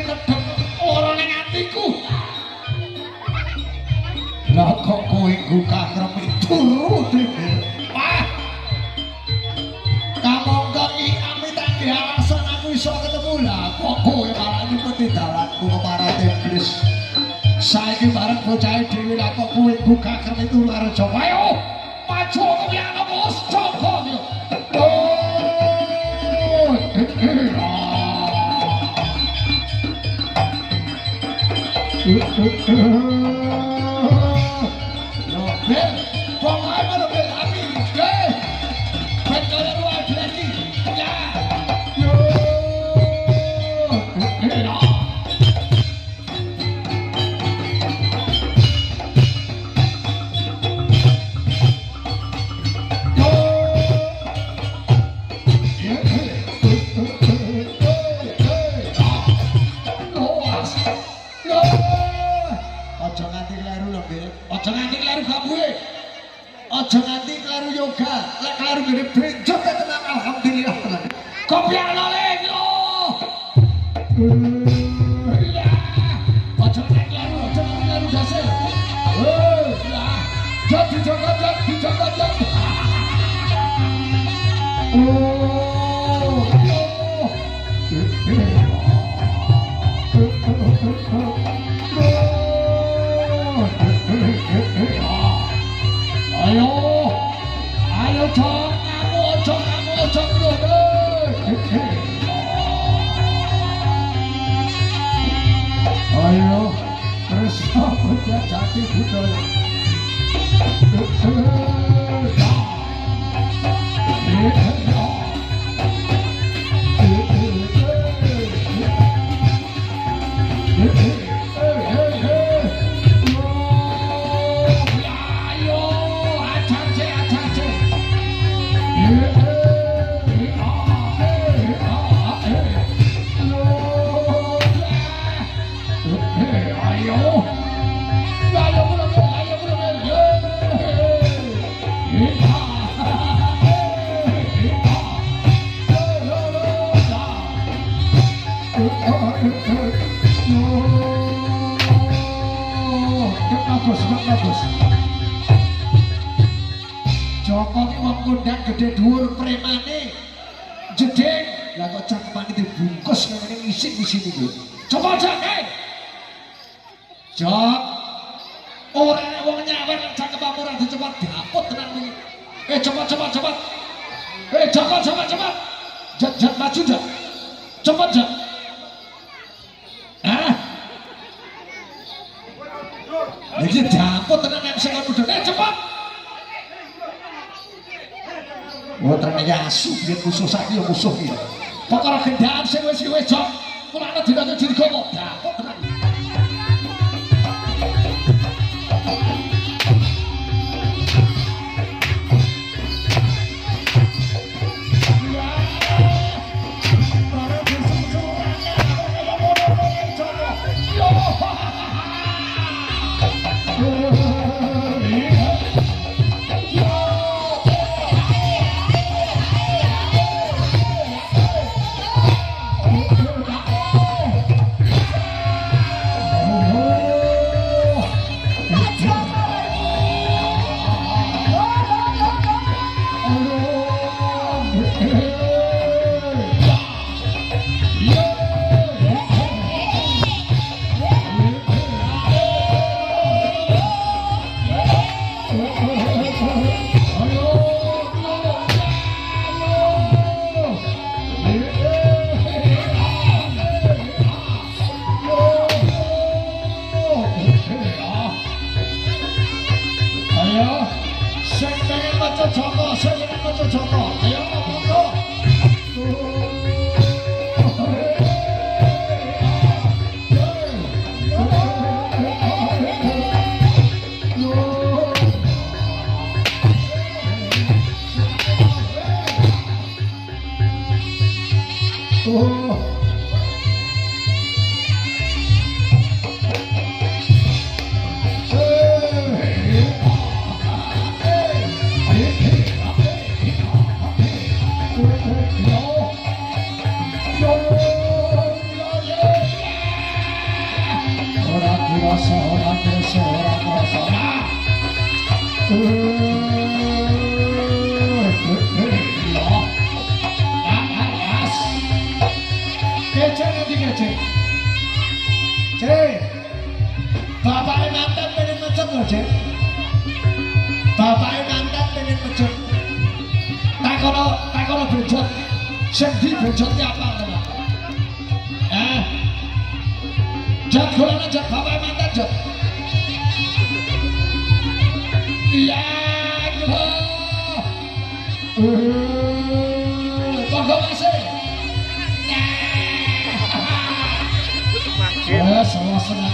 kedep ora ning atiku. Lah kok kowe gugah kremi turu dhewe. Wah. Kamangka iki amit tak alasan aku iso ketemu lah kok kowe malah nyumpeti dalanku marang iblis. Saiki bareng bocah dhewe lah kok kowe gugah kremi turu karo Joko. Ayo maju kok ya Bos Joko yo. Aja nganti kleru yoga, lek kleru gede benjot tenang alhamdulillah tenan. Kopiano lek yo. Iya. Aja nganti kleru dase. Ya. Jadi jaga. Ayo Jok, kamu ojo ngono. Ayo, terus apa jadi budaya. Bagus. Joko ki wong kondang gede dhuwur premane. Jedeng. Lah kok cakepane dibungkus ngene ngisik di sini iki. Coba Jok. Jok. Ora nek wong nyawer cakep ora dicepat dapet tenan iki. Cepat. Joko cepat. Jat maju Jok. Cepat Jok. Iki dapet tenan nek sing mudhun. Cepat. Oh ternyata asu biar musuh sakit ya musuh ini. Pokoknya gendaan sing wis Jok. Mulane dinane digowo dapet tenan. kerasa ora kerasa ora kerasa kece nanti kece cek bapaknya mantan pengen macet loh cek bapaknya mantan pengen macet tak kono bejot sendi bejotnya apa teman jat golongan jat bapaknya mantan jat iya gitu monggo masih salah senang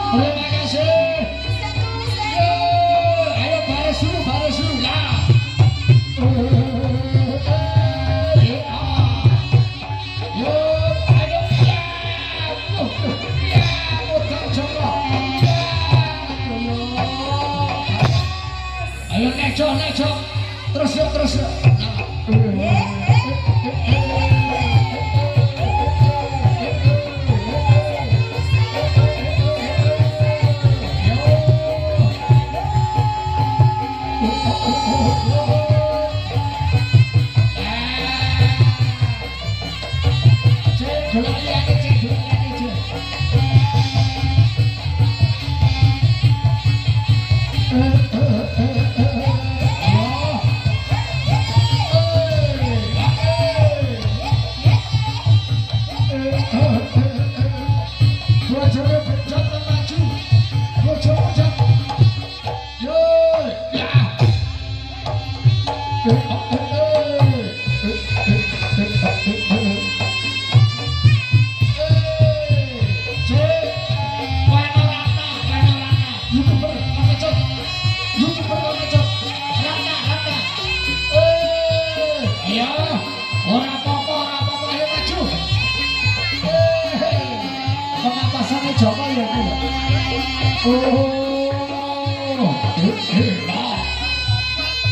terima kasih. Ayo baris dulu ya. Ayo neco terus yuk.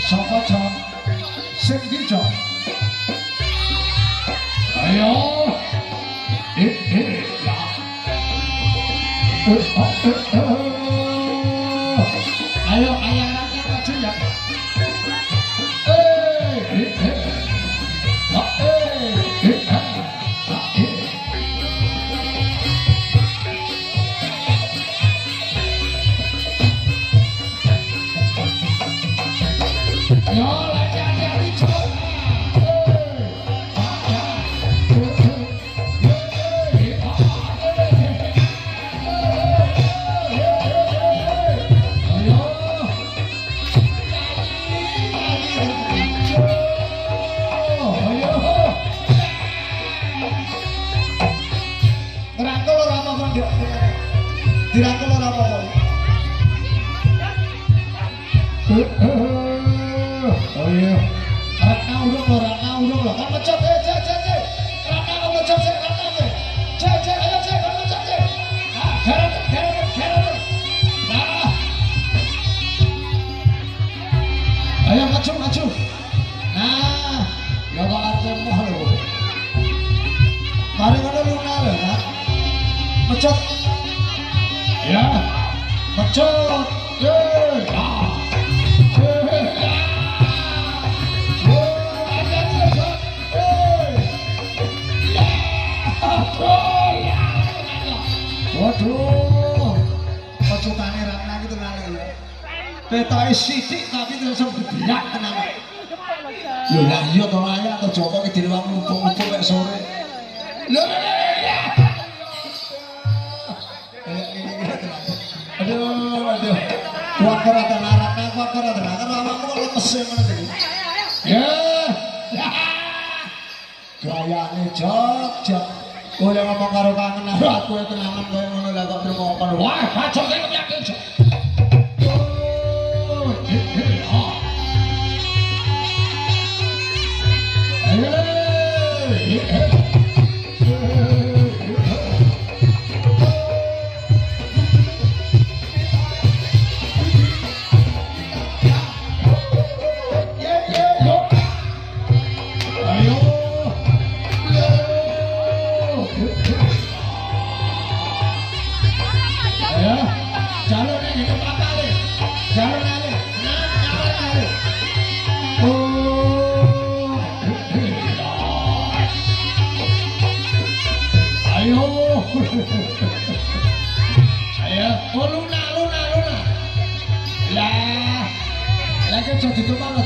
Sapa jam sing dijo ayo ayo ayah maju ya dirangkul ora apa-apa. Oh iya. Ratna urung lho. Kan mecet cek. Ratna kok mecet cek Ratna cek. Cek ayo cek kan mecet cek. Ah, garap. Nah. Ayo maju. Nah, ya kok arep moh lho. Mari ngono lunga lho, Nak. Mecet. Ya, mecet. Waduh, pecutane Ratna iki tenan lho. Ketoke sithik tapi langsung dibiak tenan. Lho lah iya to ayah atau Joko iki dilewang mumpung-mumpung lek sore. Lho. Aduh. Kuat ora tenaran, kuat ora tenaran, karo awakmu kok lemes ngono iki. Ya. Gayane Jogja. Oleh ngomong karo kangen aku kenangan koyo ngono lah kok trimo kon. Wah, bacok iki yakin.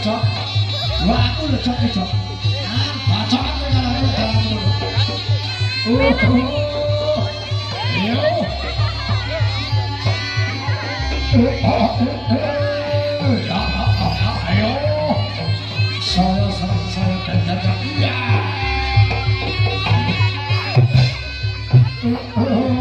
Cok, wah aku lecok cok, bacok aku kalau aku dalam dulu. Ayo, saya kendaraan ya. Oh,